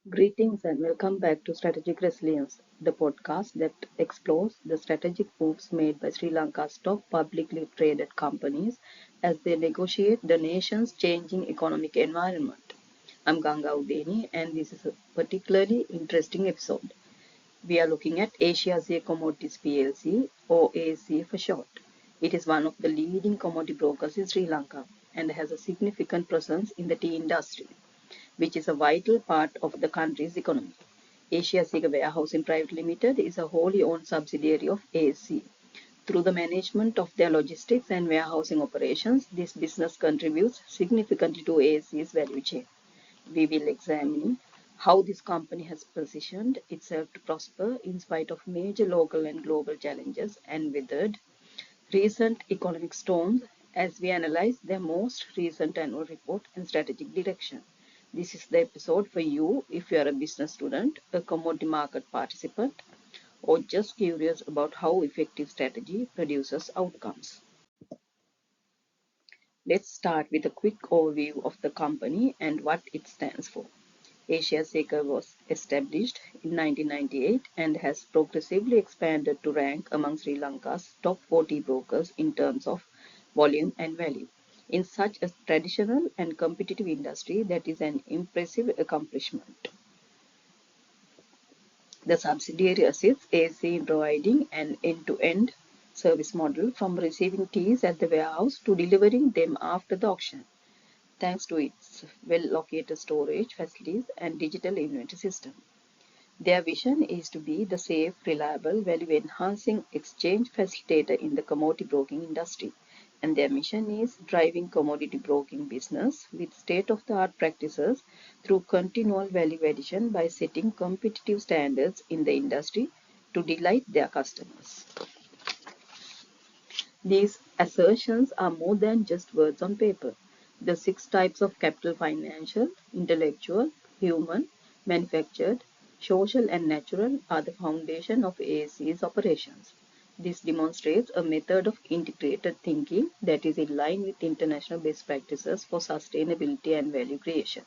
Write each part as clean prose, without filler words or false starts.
Greetings and welcome back to Strategic Resilience, the podcast that explores the strategic moves made by Sri Lanka's top publicly traded companies as they negotiate the nation's changing economic environment. I'm Ganga Udeni, and this is a particularly interesting episode. We are looking at Asia Commodities PLC, or ASC for short. It is one of the leading commodity brokers in Sri Lanka and has a significant presence in the tea industry, which is a vital part of the country's economy. Asia Sega Warehousing Private Limited is a wholly owned subsidiary of ASC. Through the management of their logistics and warehousing operations, this business contributes significantly to ASC's value chain. We will examine how this company has positioned itself to prosper in spite of major local and global challenges and weathered recent economic storms as we analyze their most recent annual report and strategic direction. This is the episode for you if you are a business student, a commodity market participant, or just curious about how effective strategy produces outcomes. Let's start with a quick overview of the company and what it stands for. Asia Seeker was established in 1998 and has progressively expanded to rank among Sri Lanka's top 40 brokers in terms of volume and value. In such a traditional and competitive industry, that is an impressive accomplishment. The subsidiary assists ASC in providing an end-to-end service model from receiving teas at the warehouse to delivering them after the auction, thanks to its well-located storage facilities and digital inventory system. Their vision is to be the safe, reliable, value-enhancing exchange facilitator in the commodity broking industry, and their mission is driving commodity broking business with state-of-the-art practices through continual value addition by setting competitive standards in the industry to delight their customers. These assertions are more than just words on paper. The six types of capital: financial, intellectual, human, manufactured, social, and natural are the foundation of ASC's operations. This demonstrates a method of integrated thinking that is in line with international best practices for sustainability and value creation.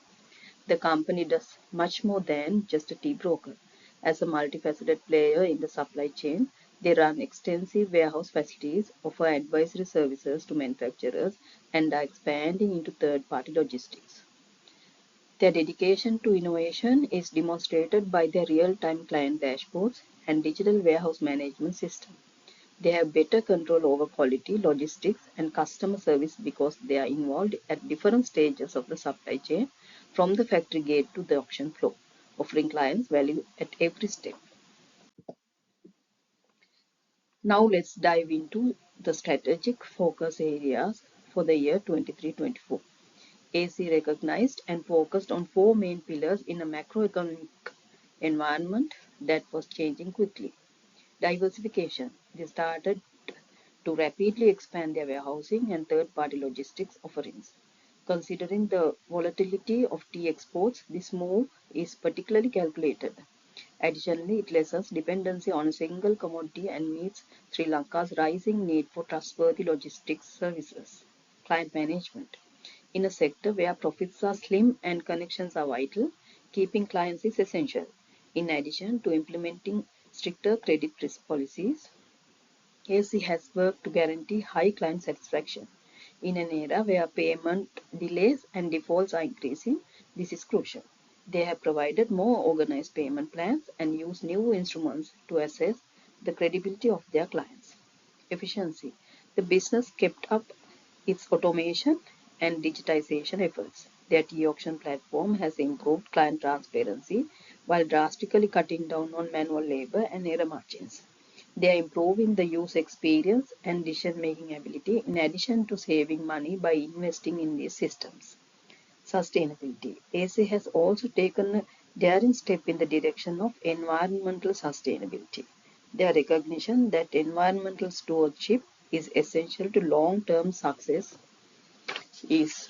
The company does much more than just a tea broker. As a multifaceted player in the supply chain, they run extensive warehouse facilities, offer advisory services to manufacturers, and are expanding into third-party logistics. Their dedication to innovation is demonstrated by their real-time client dashboards and digital warehouse management system. They have better control over quality, logistics, and customer service because they are involved at different stages of the supply chain, from the factory gate to the auction floor, offering clients value at every step. Now let's dive into the strategic focus areas for the year 23-24. AC recognized and focused on four main pillars in a macroeconomic environment that was changing quickly. Diversification. They started to rapidly expand their warehousing and third-party logistics offerings. Considering the volatility of tea exports, this move is particularly calculated. Additionally, it lessens dependency on a single commodity and meets Sri Lanka's rising need for trustworthy logistics services. Client management. In a sector where profits are slim and connections are vital, keeping clients is essential. In addition to implementing stricter credit risk policies, AC has worked to guarantee high client satisfaction. In an era where payment delays and defaults are increasing, this is crucial. They have provided more organized payment plans and use new instruments to assess the credibility of their clients. Efficiency. The business kept up its automation and digitization efforts. Their e-auction platform has improved client transparency while drastically cutting down on manual labor and error margins. They are improving the user experience and decision-making ability in addition to saving money by investing in these systems. Sustainability. AC has also taken a daring step in the direction of environmental sustainability. Their recognition that environmental stewardship is essential to long-term success is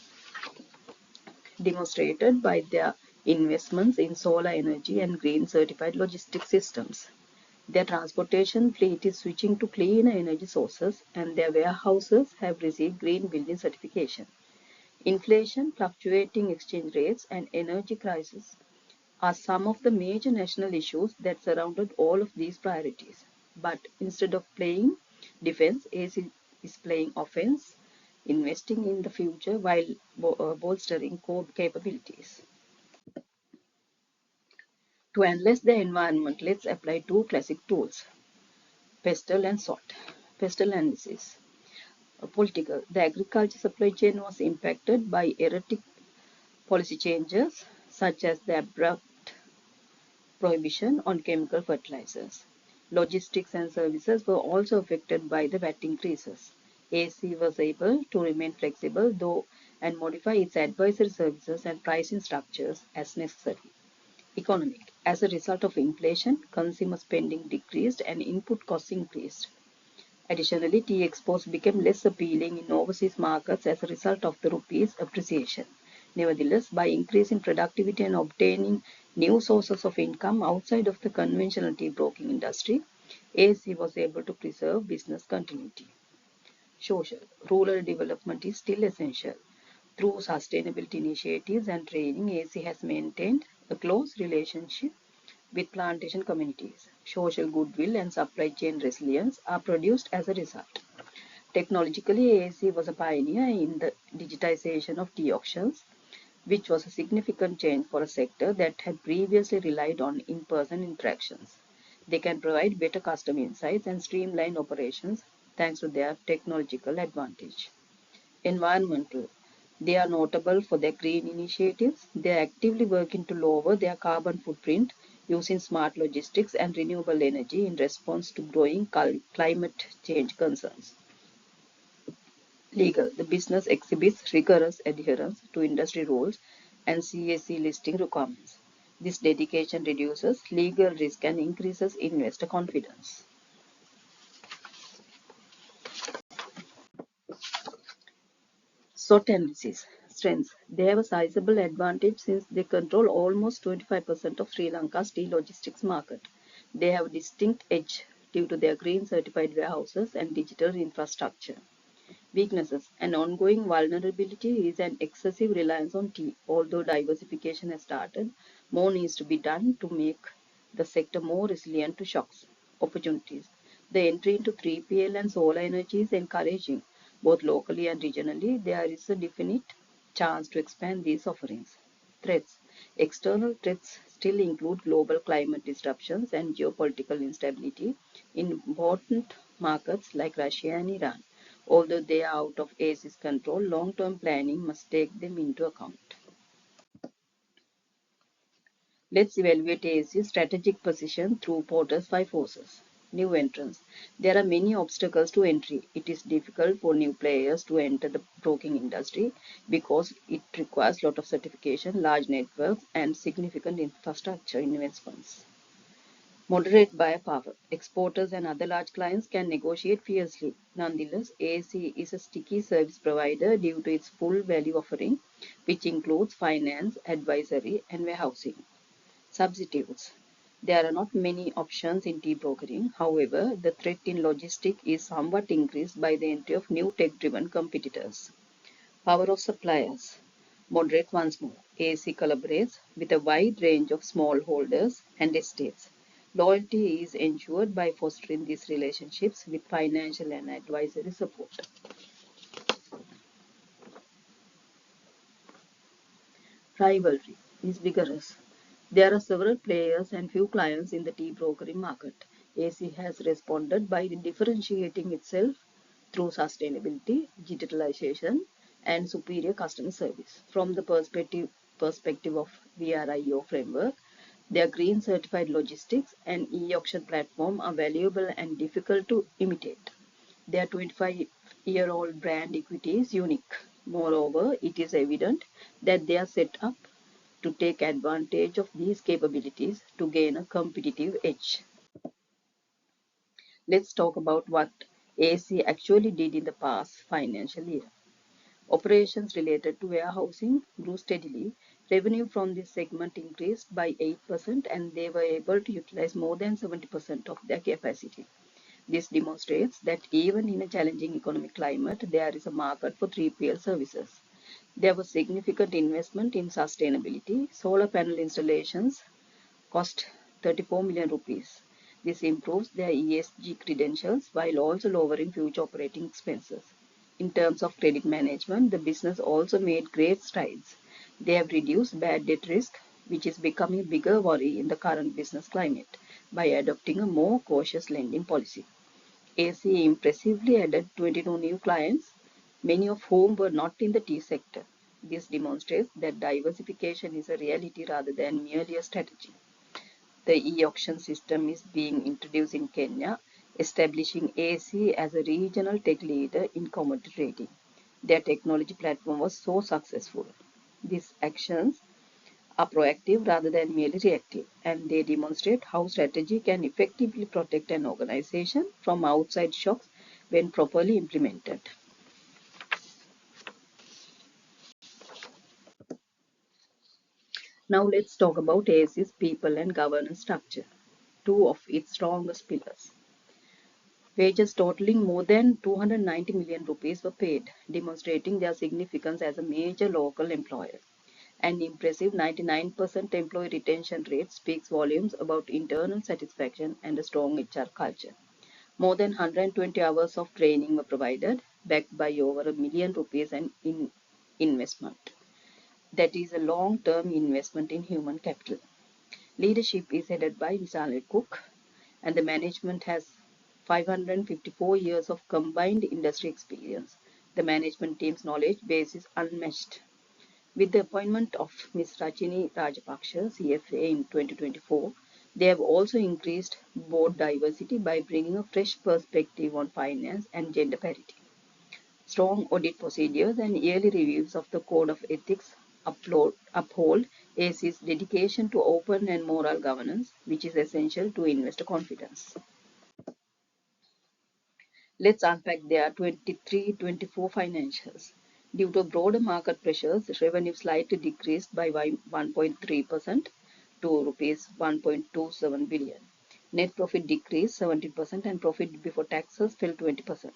demonstrated by their investments in solar energy and green certified logistics systems. Their transportation fleet is switching to cleaner energy sources, and their warehouses have received green building certification. Inflation, fluctuating exchange rates, and energy crisis are some of the major national issues that surrounded all of these priorities. But instead of playing defense, ASC is playing offense, investing in the future while bolstering core capabilities. To analyze the environment, let's apply two classic tools, pestle and sort. Pestle analysis. Political. The agriculture supply chain was impacted by erratic policy changes such as the abrupt prohibition on chemical fertilizers. Logistics and services were also affected by the VAT increases. AC was able to remain flexible though and modify its advisory services and pricing structures as necessary. Economic. As a result of inflation, consumer spending decreased and input costs increased. Additionally, tea exports became less appealing in overseas markets as a result of the rupee's appreciation. Nevertheless, by increasing productivity and obtaining new sources of income outside of the conventional tea broking industry, ASC was able to preserve business continuity. Social. Rural development is still essential. Through sustainability initiatives and training, ASC has maintained a close relationship with plantation communities. Social goodwill and supply chain resilience are produced as a result. Technologically, ASC was a pioneer in the digitization of tea auctions, which was a significant change for a sector that had previously relied on in-person interactions. They can provide better customer insights and streamline operations thanks to their technological advantage. Environmental. They are notable for their green initiatives. They are actively working to lower their carbon footprint using smart logistics and renewable energy in response to growing climate change concerns. Legal. The business exhibits rigorous adherence to industry rules and CAC listing requirements. This dedication reduces legal risk and increases investor confidence. SWOT analysis. Strengths. They have a sizable advantage since they control almost 25% of Sri Lanka's tea logistics market. They have a distinct edge due to their green certified warehouses and digital infrastructure. Weaknesses. An ongoing vulnerability is an excessive reliance on tea. Although diversification has started, more needs to be done to make the sector more resilient to shocks. Opportunities. The entry into 3PL and solar energy is encouraging. Both locally and regionally, there is a definite chance to expand these offerings. Threats. External threats still include global climate disruptions and geopolitical instability in important markets like Russia and Iran. Although they are out of ACE's control, long-term planning must take them into account. Let's evaluate ACE's strategic position through Porter's five forces. New entrants. There are many obstacles to entry. It is difficult for new players to enter the broking industry because it requires a lot of certification, large networks, and significant infrastructure investments. Moderate buyer power. Exporters and other large clients can negotiate fiercely. Nonetheless, ASC is a sticky service provider due to its full value offering, which includes finance, advisory, and warehousing. Substitutes. There are not many options in tea brokering. However, the threat in logistics is somewhat increased by the entry of new tech-driven competitors. Power of suppliers. Moderate once more. ASC collaborates with a wide range of smallholders and estates. Loyalty is ensured by fostering these relationships with financial and advisory support. Rivalry is vigorous. There are several players and few clients in the tea brokering market. AC has responded by differentiating itself through sustainability, digitalization, and superior customer service. From the perspective of VRIO framework, their green certified logistics and e-auction platform are valuable and difficult to imitate. Their 25-year-old brand equity is unique. Moreover, it is evident that they are set up to take advantage of these capabilities to gain a competitive edge. Let's talk about what AC actually did in the past financial year. Operations related to warehousing grew steadily. Revenue from this segment increased by 8% and they were able to utilize more than 70% of their capacity. This demonstrates that even in a challenging economic climate, there is a market for 3PL services. There was significant investment in sustainability. Solar panel installations cost 34 million rupees. This improves their ESG credentials while also lowering future operating expenses. In terms of credit management, the business also made great strides. They have reduced bad debt risk, which is becoming a bigger worry in the current business climate, by adopting a more cautious lending policy. AC impressively added 22 new clients, many of whom were not in the tea sector. This demonstrates that diversification is a reality rather than merely a strategy. The e-auction system is being introduced in Kenya, establishing AC as a regional tech leader in commodity trading. Their technology platform was so successful. These actions are proactive rather than merely reactive, and they demonstrate how strategy can effectively protect an organization from outside shocks when properly implemented. Now let's talk about ASC's people and governance structure, two of its strongest pillars. Wages totaling more than 290 million rupees were paid, demonstrating their significance as a major local employer. An impressive 99% employee retention rate speaks volumes about internal satisfaction and a strong HR culture. More than 120 hours of training were provided, backed by over ₹1 million in investment. That is a long-term investment in human capital. Leadership is headed by Mr. Cook, and the management has 554 years of combined industry experience. The management team's knowledge base is unmatched. With the appointment of Ms. Rajini Rajapaksa, CFA, in 2024, they have also increased board diversity by bringing a fresh perspective on finance and gender parity. Strong audit procedures and yearly reviews of the Code of Ethics uphold AC's dedication to open and moral governance, which is essential to investor confidence. Let's unpack their 23-24 financials. Due to broader market pressures, revenue slightly decreased by 1.3% to rupees 1.27 billion. Net profit decreased 17% and profit before taxes fell 20%.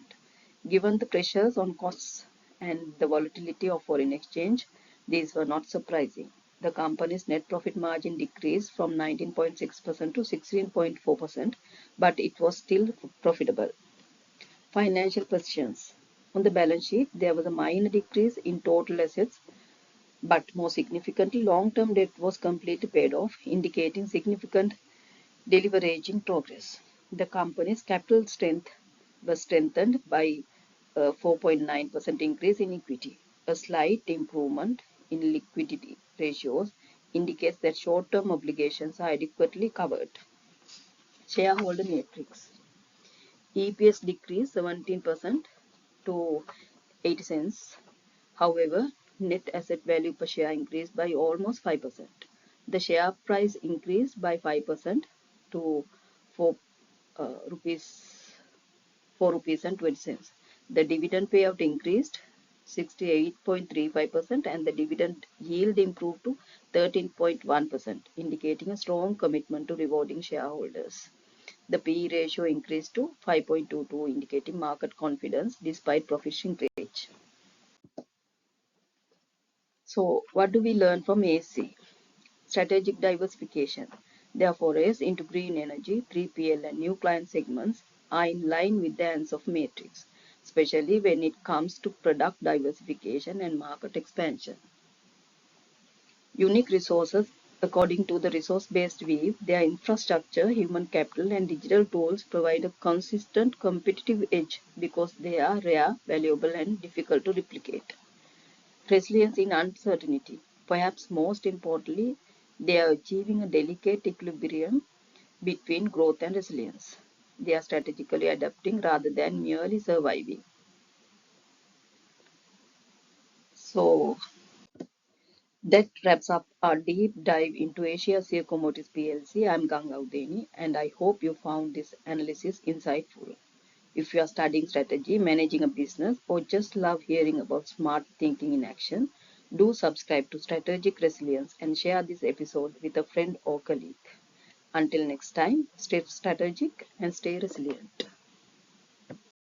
Given the pressures on costs and the volatility of foreign exchange, these were not surprising. The company's net profit margin decreased from 19.6% to 16.4%, but it was still profitable. Financial positions. On the balance sheet, there was a minor decrease in total assets, but more significantly, long-term debt was completely paid off, indicating significant deleveraging progress. The company's capital strength was strengthened by a 4.9% increase in equity. A slight improvement in liquidity ratios indicates that short-term obligations are adequately covered. Shareholder matrix. EPS decreased 17% to 80 cents. However, net asset value per share increased by almost 5%. The share price increased by 5% to 4 rupees 4 rupees and 20 cents. The dividend payout increased 68.35% and the dividend yield improved to 13.1%, indicating a strong commitment to rewarding shareholders. The PE ratio increased to 5.22, indicating market confidence despite profit shrinkage. So, what do we learn from ASC? Strategic diversification. Their forays into green energy, 3PL, and new client segments are in line with the ANSOF matrix, especially when it comes to product diversification and market expansion. Unique resources. According to the resource-based view, their infrastructure, human capital, and digital tools provide a consistent competitive edge because they are rare, valuable, and difficult to replicate. Resilience in uncertainty. Perhaps most importantly, they are achieving a delicate equilibrium between growth and resilience. They are strategically adapting rather than merely surviving. So, that wraps up our deep dive into Asia Sea Commodities PLC. I'm Ganga Udeni, and I hope you found this analysis insightful. If you are studying strategy, managing a business, or just love hearing about smart thinking in action, do subscribe to Strategic Resilience and share this episode with a friend or colleague. Until next time, stay strategic and stay resilient.